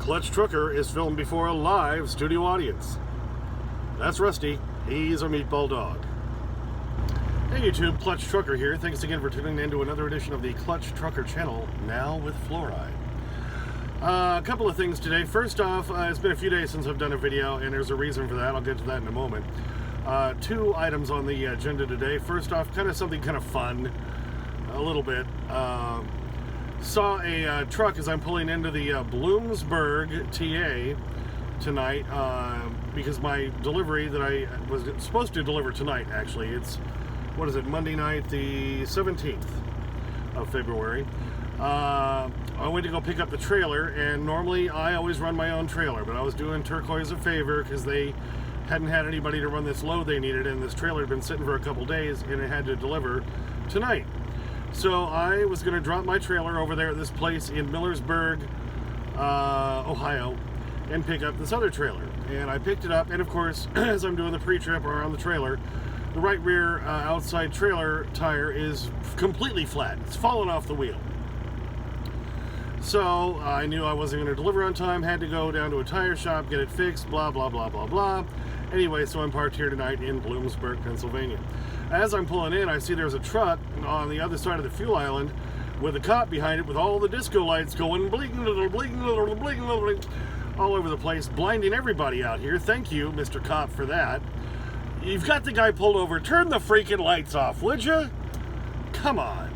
Clutch Trucker is filmed before a live studio audience. That's Rusty. He's a meatball dog. Hey YouTube, Clutch Trucker here. Thanks again for tuning in to another edition of the Clutch Trucker channel, now with fluoride. A couple of things today. First off, it's been a few days since I've done a video, and there's a reason for that. I'll get to that in a moment. Two items on the agenda today. First off, kind of something kind of fun, a little bit. Saw a truck as I'm pulling into the Bloomsburg TA tonight, because my delivery that I was supposed to deliver tonight, actually, it's, what is it, Monday night, the 17th of February. I went to go pick up the trailer, and normally I always run my own trailer, but I was doing Turquoise a favor because they hadn't had anybody to run this load they needed, and this trailer had been sitting for a couple days, and it had to deliver tonight. So I was going to drop my trailer over there at this place in Millersburg, Ohio, and pick up this other trailer. And I picked it up, and of course, as I'm doing the pre-trip around the trailer, the right rear outside trailer tire is completely flat. It's fallen off the wheel. So I knew I wasn't going to deliver on time, had to go down to a tire shop, get it fixed, blah, blah, blah, blah, blah. Anyway, so I'm parked here tonight in Bloomsburg, Pennsylvania. As I'm pulling in, I see there's a truck on the other side of the fuel island with a cop behind it with all the disco lights going blinking, blinking, blinking, all over the place, blinding everybody out here. Thank you, Mr. Cop, for that. You've got the guy pulled over. Turn the freaking lights off, would you? Come on.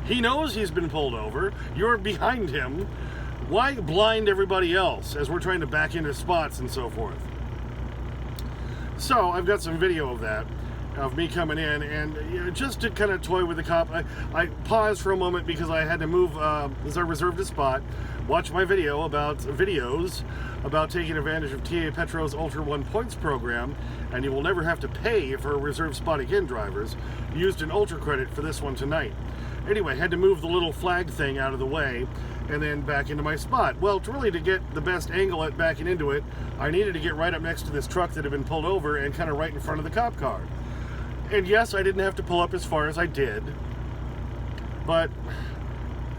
He knows he's been pulled over. You're behind him. Why blind everybody else as we're trying to back into spots and so forth? So I've got some video of that, of me coming in, and just to kind of toy with the cop, I paused for a moment because I had to move, as I reserved a spot, watch my videos about taking advantage of TA Petro's Ultra One Points program, and you will never have to pay for a reserved spot again, drivers. Used an Ultra credit for this one tonight. Anyway, had to move the little flag thing out of the way and then back into my spot. Well, to get the best angle at backing into it, I needed to get right up next to this truck that had been pulled over and kind of right in front of the cop car. And yes, I didn't have to pull up as far as I did, but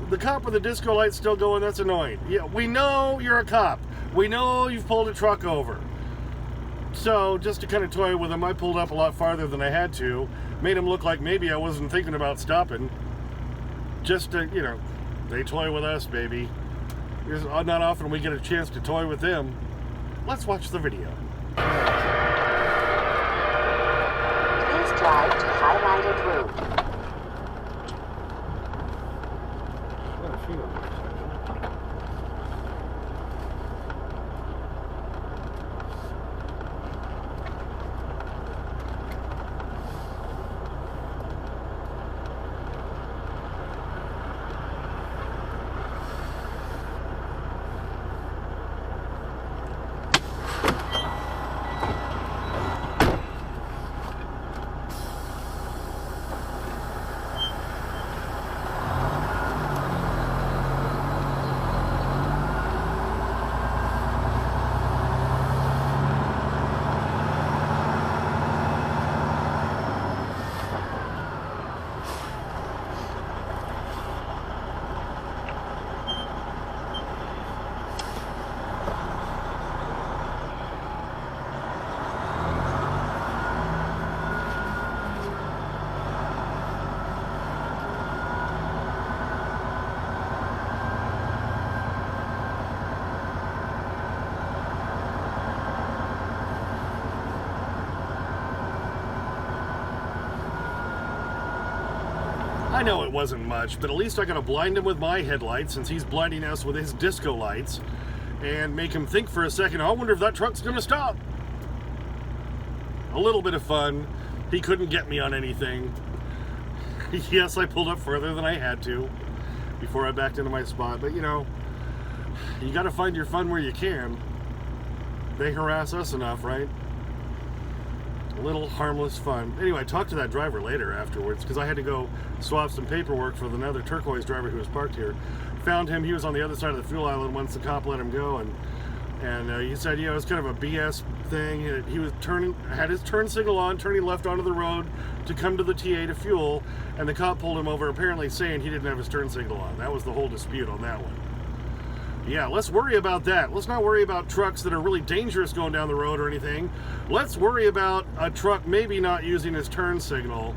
the cop with the disco lights still going, that's annoying. Yeah, we know you're a cop. We know you've pulled a truck over. So just to kind of toy with him, I pulled up a lot farther than I had to, made him look like maybe I wasn't thinking about stopping. Just to, they toy with us, baby. It's not often we get a chance to toy with them. Let's watch the video. Please drive to highlighted route. I know it wasn't much, but at least I gotta blind him with my headlights since he's blinding us with his disco lights and make him think for a second, I wonder if that truck's gonna stop. A little bit of fun. He couldn't get me on anything. Yes, I pulled up further than I had to before I backed into my spot, but you gotta find your fun where you can. They harass us enough, right? A little harmless fun. Anyway, I talked to that driver later afterwards because I had to go swap some paperwork for another Turquoise driver who was parked here. Found him. He was on the other side of the fuel island once the cop let him go, and he said, it was kind of a BS thing. He was had his turn signal on, turning left onto the road to come to the TA to fuel, and the cop pulled him over, apparently saying he didn't have his turn signal on. That was the whole dispute on that one. Yeah, let's worry about that. Let's not worry about trucks that are really dangerous going down the road or anything. Let's worry about a truck maybe not using his turn signal,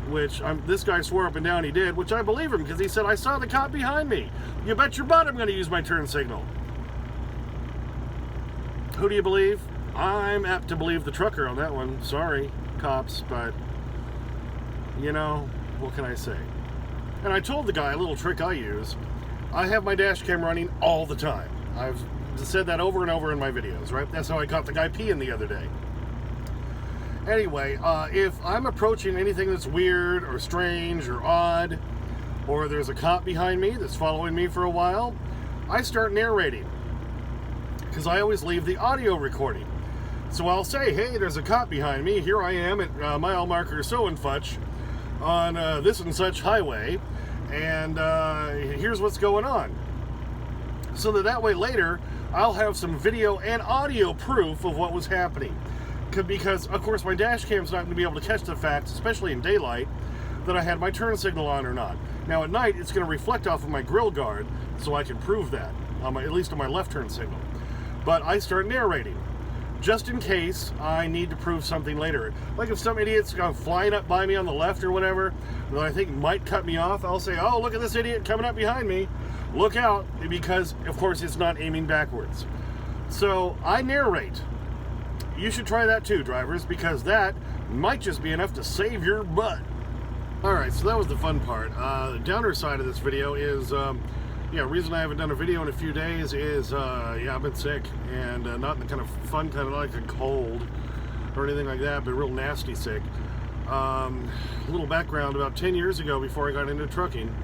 which this guy swore up and down he did, which I believe him because he said, I saw the cop behind me. You bet your butt I'm going to use my turn signal. Who do you believe? I'm apt to believe the trucker on that one. Sorry, cops, but, you know, what can I say? And I told the guy a little trick I use. I have my dash cam running all the time. I've said that over and over in my videos, right? That's how I caught the guy peeing the other day. Anyway, if I'm approaching anything that's weird or strange or odd, or there's a cop behind me that's following me for a while, I start narrating. Because I always leave the audio recording. So I'll say, hey, there's a cop behind me. Here I am at mile marker so and such on this and such highway. And here's what's going on. So that way later, I'll have some video and audio proof of what was happening. Because, of course, my dash cam's not going to be able to catch the fact, especially in daylight, that I had my turn signal on or not. Now, at night, it's going to reflect off of my grill guard, so I can prove that, at least on my left turn signal. But I start narrating, just in case I need to prove something later. Like if some idiot's flying up by me on the left or whatever, that I think might cut me off, I'll say, oh, look at this idiot coming up behind me. Look out, because, of course, it's not aiming backwards. So I narrate. You should try that too, drivers, because that might just be enough to save your butt. Alright, so that was the fun part. The downer side of this video is, reason I haven't done a video in a few days is, I've been sick, and not the kind of fun kind of like a cold or anything like that, but real nasty sick. A little background, about 10 years ago, before I got into trucking,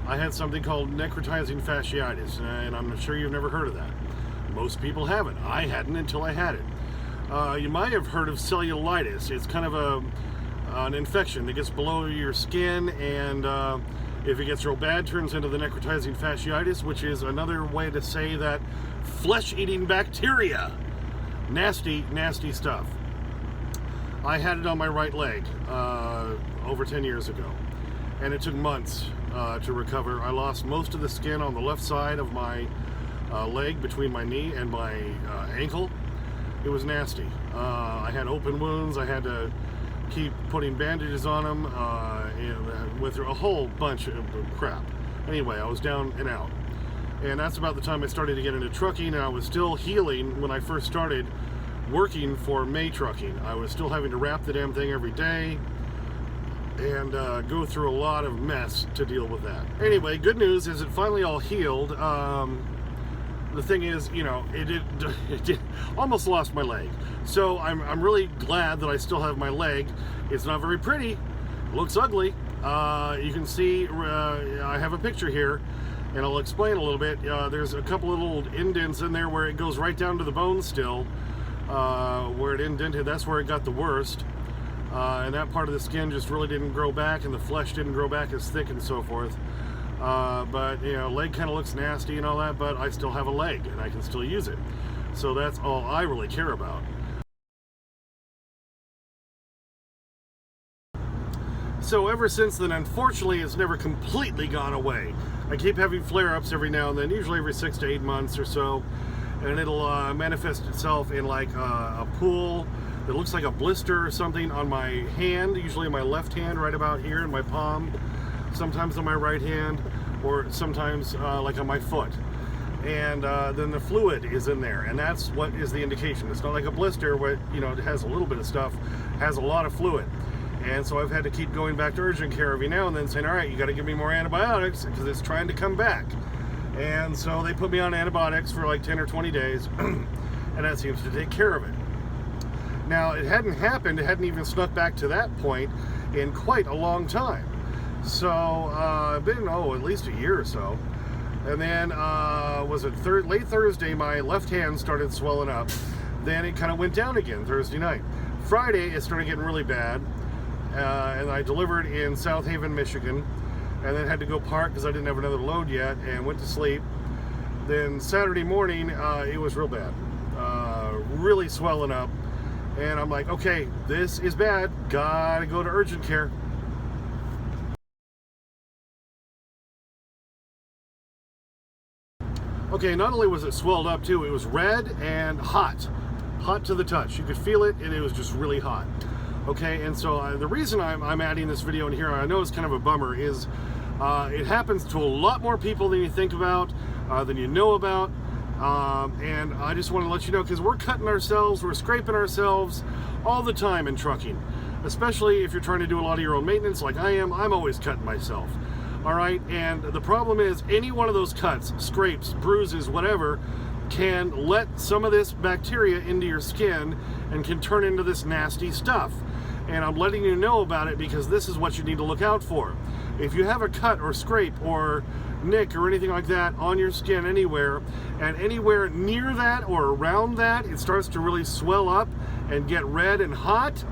I had something called necrotizing fasciitis, and I'm sure you've never heard of that. Most people haven't. I hadn't until I had it. You might have heard of cellulitis. It's kind of an infection that gets below your skin, and if it gets real bad, turns into the necrotizing fasciitis, which is another way to say that flesh-eating bacteria. Nasty, nasty stuff. I had it on my right leg over 10 years ago, and it took months to recover. I lost most of the skin on the left side of my leg between my knee and my ankle. It was nasty. I had open wounds. I had to keep putting bandages on them, and went through a whole bunch of crap. Anyway, I was down and out. And that's about the time I started to get into trucking, and I was still healing when I first started working for May Trucking. I was still having to wrap the damn thing every day and go through a lot of mess to deal with that. Anyway, good news is it finally all healed. The thing is, it did almost lost my leg. So I'm really glad that I still have my leg. It's not very pretty. It looks ugly. You can see I have a picture here, and I'll explain a little bit. There's a couple of little indents in there where it goes right down to the bone still. Where it indented, that's where it got the worst. And that part of the skin just really didn't grow back, and the flesh didn't grow back as thick and so forth. But leg kind of looks nasty and all that, but I still have a leg and I can still use it. So that's all I really care about. So ever since then, unfortunately, it's never completely gone away. I keep having flare-ups every now and then, usually every 6 to 8 months or so, and it'll manifest itself in like a pool that looks like a blister or something on my hand, usually my left hand, right about here in my palm. Sometimes on my right hand, or sometimes like on my foot. And then the fluid is in there, and that's what is the indication. It's not like a blister where it has a little bit of stuff, has a lot of fluid. And so I've had to keep going back to urgent care every now and then saying, all right, you got to give me more antibiotics because it's trying to come back. And so they put me on antibiotics for like 10 or 20 days, and that seems to take care of it. Now, it hadn't happened, it hadn't even snuck back to that point in quite a long time. So, been, at least a year or so. And then, was it late Thursday, my left hand started swelling up. Then it kind of went down again Thursday night. Friday, it started getting really bad. And I delivered in South Haven, Michigan. And then had to go park because I didn't have another load yet, and went to sleep. Then Saturday morning, it was real bad. Really swelling up. And I'm like, okay, this is bad. Gotta go to urgent care. Okay, not only was it swelled up too, it was red and hot. Hot to the touch. You could feel it, and it was just really hot. Okay, and so the reason I'm adding this video in here, I know it's kind of a bummer, is it happens to a lot more people than you think about, than you know about. And I just want to let you know, because we're cutting ourselves, we're scraping ourselves all the time in trucking. Especially if you're trying to do a lot of your own maintenance like I am, I'm always cutting myself. Alright, and the problem is any one of those cuts, scrapes, bruises, whatever, can let some of this bacteria into your skin and can turn into this nasty stuff. And I'm letting you know about it because this is what you need to look out for. If you have a cut or scrape or nick or anything like that on your skin anywhere, and anywhere near that or around that it starts to really swell up and get red and hot,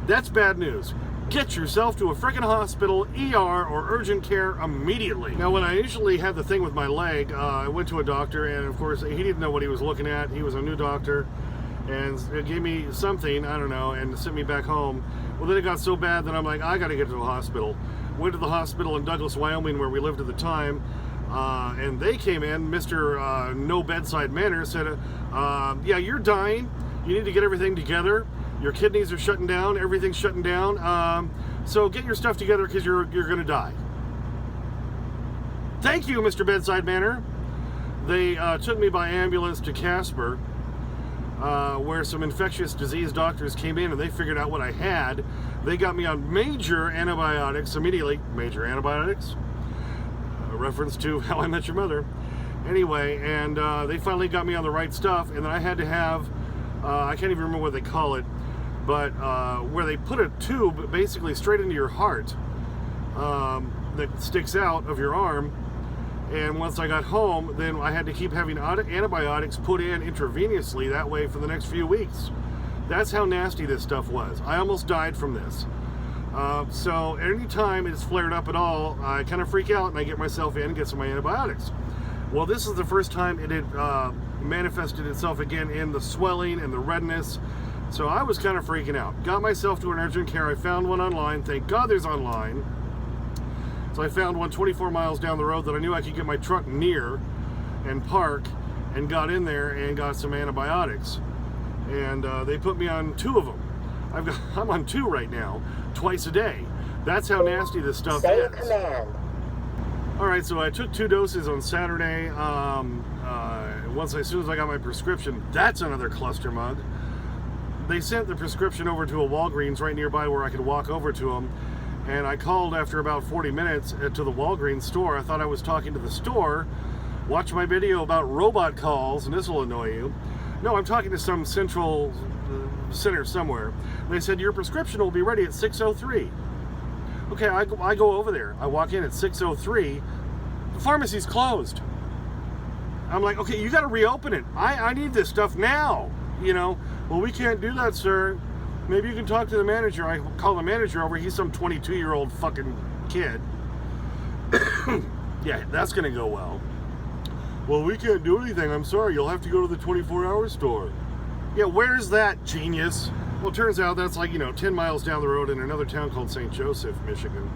that's bad news. Get yourself to a freaking hospital, ER, or urgent care immediately. Now, when I initially had the thing with my leg, I went to a doctor, and of course, he didn't know what he was looking at. He was a new doctor, and it gave me something, I don't know, and sent me back home. Well, then it got so bad that I'm like, I gotta get to the hospital. Went to the hospital in Douglas, Wyoming, where we lived at the time, and they came in. Mr. No Bedside Manner said, yeah, you're dying. You need to get everything together. Your kidneys are shutting down. Everything's shutting down. So get your stuff together because you're going to die. Thank you, Mr. Bedside Manner. They took me by ambulance to Casper, where some infectious disease doctors came in and they figured out what I had. They got me on major antibiotics immediately. Major antibiotics? A reference to How I Met Your Mother. Anyway, and they finally got me on the right stuff, and then I had to have, I can't even remember what they call it, but where they put a tube basically straight into your heart that sticks out of your arm. And once I got home, then I had to keep having antibiotics put in intravenously that way for the next few weeks. That's how nasty this stuff was. I almost died from this. So anytime it's flared up at all, I kind of freak out and I get myself in and get some of my antibiotics. Well, this is the first time it had manifested itself again in the swelling and the redness. So I was kind of freaking out. Got myself to an urgent care. I found one online. Thank God there's online. So I found one 24 miles down the road that I knew I could get my truck near and park, and got in there and got some antibiotics. And they put me on 2 of them. I'm on 2 right now, twice a day. That's how nasty this stuff Say is. a command. Alright, so I took 2 doses on Saturday. As soon as I got my prescription, that's another cluster mug. They sent the prescription over to a Walgreens right nearby where I could walk over to them. And I called after about 40 minutes to the Walgreens store. I thought I was talking to the store. Watch my video about robot calls, and this will annoy you. No, I'm talking to some central center somewhere. They said, your prescription will be ready at 6:03. Okay, I go over there. I walk in at 6:03. The pharmacy's closed. I'm like, okay, you got to reopen it. I need this stuff now. You know, well, we can't do that, sir. Maybe you can talk to the manager. I call the manager over. He's some 22-year-old fucking kid. Yeah, that's going to go well. Well, we can't do anything. I'm sorry. You'll have to go to the 24-hour store. Yeah, where's that, genius? Well, it turns out that's like, 10 miles down the road in another town called St. Joseph, Michigan.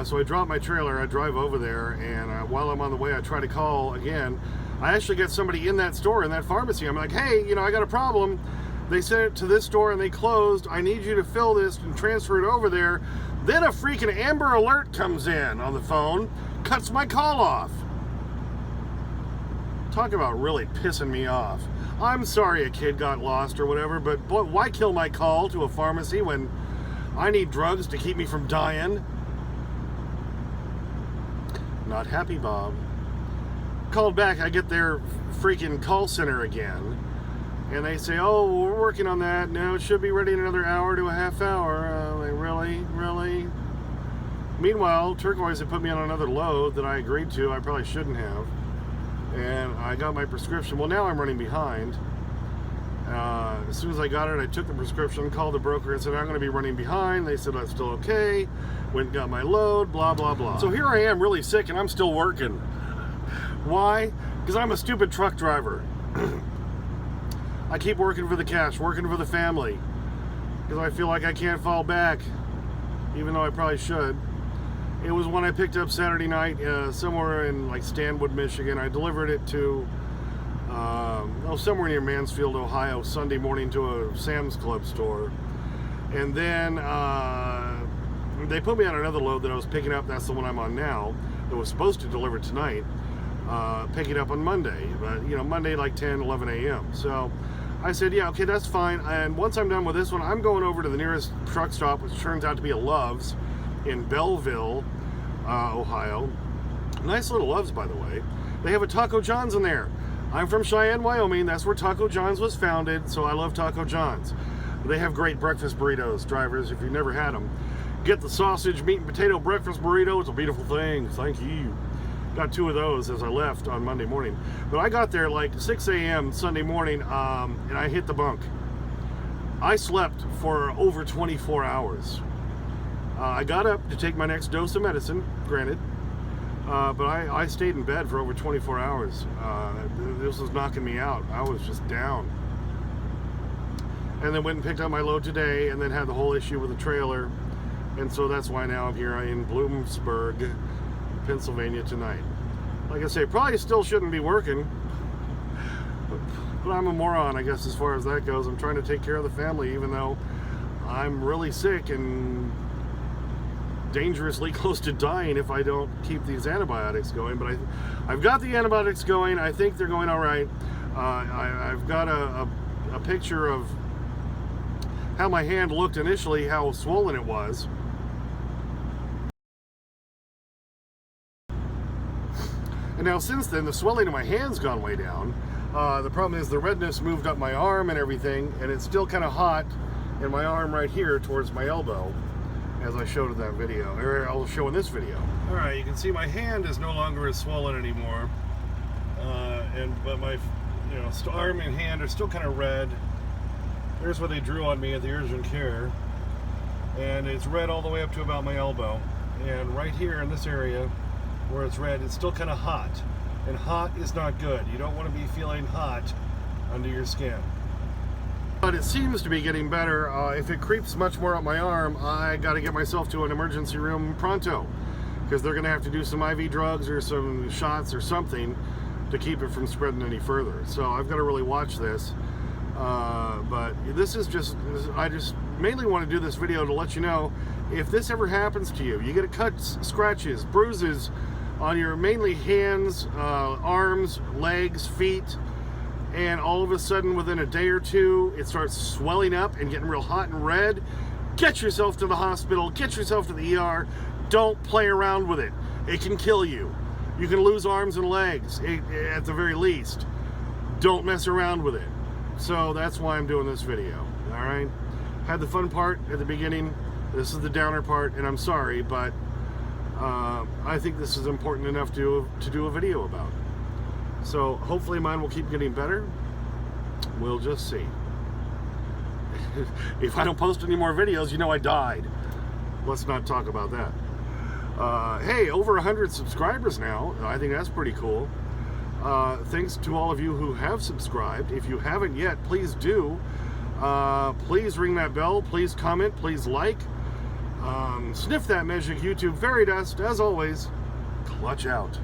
So I drop my trailer, I drive over there, and while I'm on the way, I try to call again. I actually get somebody in that store, in that pharmacy. I'm like, hey, I got a problem. They sent it to this store and they closed. I need you to fill this and transfer it over there. Then a freaking Amber Alert comes in on the phone, cuts my call off. Talk about really pissing me off. I'm sorry a kid got lost or whatever, but boy, why kill my call to a pharmacy when I need drugs to keep me from dying? Not happy, Bob. Called back, I get their freaking call center again. And they say, oh, we're working on that. No, it should be ready in another hour to a half hour. Like, really? Meanwhile, Turquoise had put me on another load that I agreed to. I probably shouldn't have. And I got my prescription. Well, now I'm running behind. As soon as I got it, I took the prescription, called the broker and said, I'm going to be running behind. They said, that's still okay. Went and got my load, blah, blah, blah. So here I am really sick and I'm still working. Why? Because I'm a stupid truck driver. I keep working for the cash, working for the family. Because I feel like I can't fall back. Even though I probably should. It was one I picked up Saturday night somewhere in like Stanwood, Michigan. I delivered it to somewhere near Mansfield, Ohio, Sunday morning to a Sam's Club store. And then they put me on another load that I was picking up. That's the one I'm on now. That was supposed to deliver tonight. Pick it up on Monday. But, Monday like 10, 11 a.m. So I said, yeah, okay, that's fine. And once I'm done with this one, I'm going over to the nearest truck stop, which turns out to be a Love's in Belleville, Ohio. Nice little Love's, by the way. They have a Taco John's in there. I'm from Cheyenne, Wyoming. That's where Taco John's was founded, so I love Taco John's. They have great breakfast burritos, drivers, if you've never had them. Get the sausage, meat, and potato breakfast burrito. It's a beautiful thing. Thank you. Got 2 of those as I left on Monday morning. But I got there like 6 a.m. Sunday morning, and I hit the bunk. I slept for over 24 hours. I got up to take my next dose of medicine, granted. But I stayed in bed for over 24 hours. This was knocking me out. I was just down. And then went and picked up my load today, and then had the whole issue with the trailer. And so that's why now I'm here in Bloomsburg, Pennsylvania tonight. Like I say, probably still shouldn't be working. But I'm a moron, I guess, as far as that goes. I'm trying to take care of the family, even though I'm really sick and dangerously close to dying if I don't keep these antibiotics going. But I've got the antibiotics going. I think they're going all right. I've got a picture of how my hand looked initially, how swollen it was. And now since then, the swelling in my hand's gone way down. The problem is the redness moved up my arm and everything, and it's still kind of hot in my arm right here towards my elbow, as I showed in that video, or I'll show in this video. All right, you can see my hand is no longer as swollen anymore, but my arm and hand are still kind of red. There's what they drew on me at the urgent care, and it's red all the way up to about my elbow. And right here in this area where it's red, it's still kind of hot, and hot is not good. You don't want to be feeling hot under your skin. But it seems to be getting better. If it creeps much more up my arm, I got to get myself to an emergency room pronto, because they're going to have to do some IV drugs or some shots or something to keep it from spreading any further. So I've got to really watch this. But this is I just mainly want to do this video to let you know, if this ever happens to you, you get cuts, scratches, bruises on your mainly hands, arms, legs, feet, and all of a sudden within a day or two it starts swelling up and getting real hot and red, get yourself to the hospital, get yourself to the ER. Don't play around with it. It can kill you. You can lose arms and legs at the very least. Don't mess around with it. So that's why I'm doing this video. All right, had the fun part at the beginning. This is the downer part, and I'm sorry, but I think this is important enough to do a video about. So hopefully mine will keep getting better. We'll just see. If I don't post any more videos, I died. Let's not talk about that. Hey, over 100 subscribers now. I think that's pretty cool. Thanks to all of you who have subscribed. If you haven't yet, please do. Please ring that bell. Please comment. Please like. Sniff that magic YouTube fairy dust. As always, clutch out.